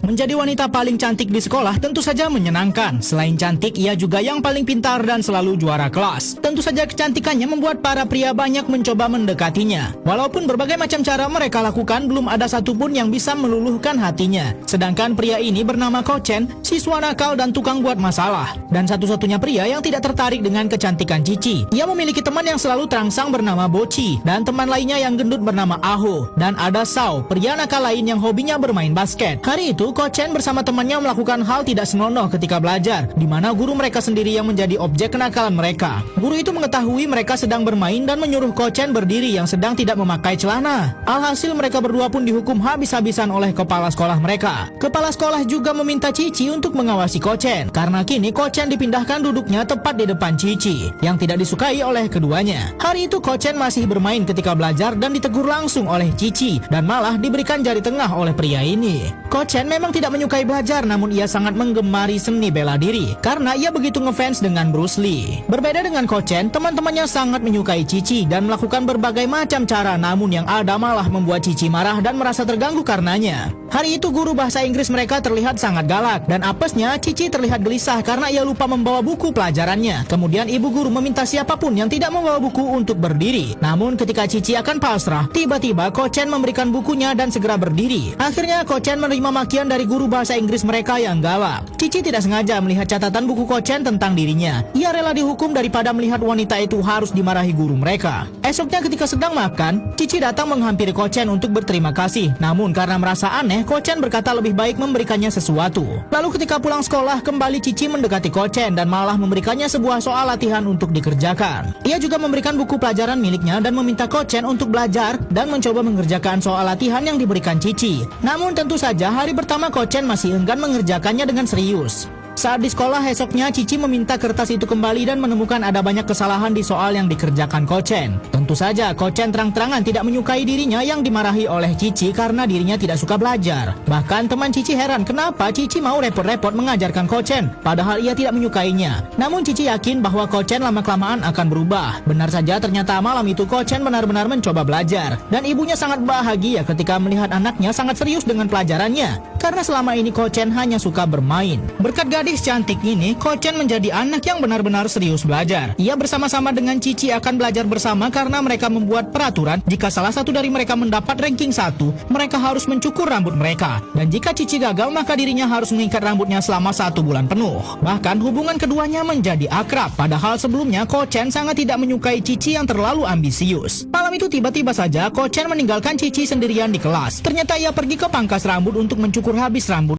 Menjadi wanita paling cantik di sekolah tentu saja menyenangkan. Selain cantik, ia juga yang paling pintar dan selalu juara kelas. Tentu saja kecantikannya membuat para pria banyak mencoba mendekatinya. Walaupun berbagai macam cara mereka lakukan, belum ada satupun yang bisa meluluhkan hatinya. Sedangkan pria ini bernama Kochen, siswa nakal dan tukang buat masalah. Dan satu-satunya pria yang tidak tertarik dengan kecantikan Cici. Ia memiliki teman yang selalu terangsang bernama Boci, dan teman lainnya yang gendut bernama Aho. Dan ada Sao, pria nakal lain yang hobinya bermain basket. Hari itu, Kochen bersama temannya melakukan hal tidak senonoh ketika belajar, di mana guru mereka sendiri yang menjadi objek kenakalan mereka. Guru itu mengetahui mereka sedang bermain dan menyuruh Kochen berdiri yang sedang tidak memakai celana. Alhasil mereka berdua pun dihukum habis-habisan oleh kepala sekolah mereka. Kepala sekolah juga meminta Cici untuk mengawasi Kochen, karena kini Kochen dipindahkan duduknya tepat di depan Cici, yang tidak disukai oleh keduanya. Hari itu Kochen masih bermain ketika belajar dan ditegur langsung oleh Cici, dan malah diberikan jari tengah oleh pria ini. Kochen memang tidak menyukai belajar, namun ia sangat menggemari seni bela diri karena ia begitu ngefans dengan Bruce Lee. Berbeda dengan Kochen, teman-temannya sangat menyukai Cici dan melakukan berbagai macam cara, namun yang ada malah membuat Cici marah dan merasa terganggu karenanya. Hari itu guru bahasa Inggris mereka terlihat sangat galak dan apesnya Cici terlihat gelisah karena ia lupa membawa buku pelajarannya. Kemudian ibu guru meminta siapapun yang tidak membawa buku untuk berdiri. Namun ketika Cici akan pasrah, tiba-tiba Kochen memberikan bukunya dan segera berdiri. Akhirnya Kochen menerima makian dari guru bahasa Inggris mereka yang galak. Cici tidak sengaja melihat catatan buku Kochen tentang dirinya. Ia rela dihukum daripada melihat wanita itu harus dimarahi guru mereka. Esoknya ketika sedang makan, Cici datang menghampiri Kochen untuk berterima kasih. Namun karena merasa aneh, Kochen berkata lebih baik memberikannya sesuatu. Lalu ketika pulang sekolah, kembali Cici mendekati Kochen dan malah memberikannya sebuah soal latihan untuk dikerjakan. Ia juga memberikan buku pelajaran miliknya dan meminta Kochen untuk belajar dan mencoba mengerjakan soal latihan yang diberikan Cici. Namun tentu saja hari pertama Kochen masih enggan mengerjakannya dengan serius. Saat di sekolah esoknya, Cici meminta kertas itu kembali dan menemukan ada banyak kesalahan di soal yang dikerjakan Kochen. Tentu saja Kochen terang-terangan tidak menyukai dirinya yang dimarahi oleh Cici karena dirinya tidak suka belajar. Bahkan teman Cici heran kenapa Cici mau repot-repot mengajarkan Kochen, padahal ia tidak menyukainya. Namun Cici yakin bahwa Kochen lama-kelamaan akan berubah. Benar saja ternyata malam itu Kochen benar-benar mencoba belajar. Dan ibunya sangat bahagia ketika melihat anaknya sangat serius dengan pelajarannya. Karena selama ini Kochen hanya suka bermain. Berkat gadis cantik ini, Kochen menjadi anak yang benar-benar serius belajar. Ia bersama-sama dengan Cici akan belajar bersama karena mereka membuat peraturan jika salah satu dari mereka mendapat ranking 1, mereka harus mencukur rambut mereka. Dan jika Cici gagal, maka dirinya harus mengikat rambutnya selama 1 bulan penuh. Bahkan hubungan keduanya menjadi akrab. Padahal sebelumnya Kochen sangat tidak menyukai Cici yang terlalu ambisius. Malam itu tiba-tiba saja Kochen meninggalkan Cici sendirian di kelas. Ternyata ia pergi ke pangkas rambut untuk mencukur habis rambut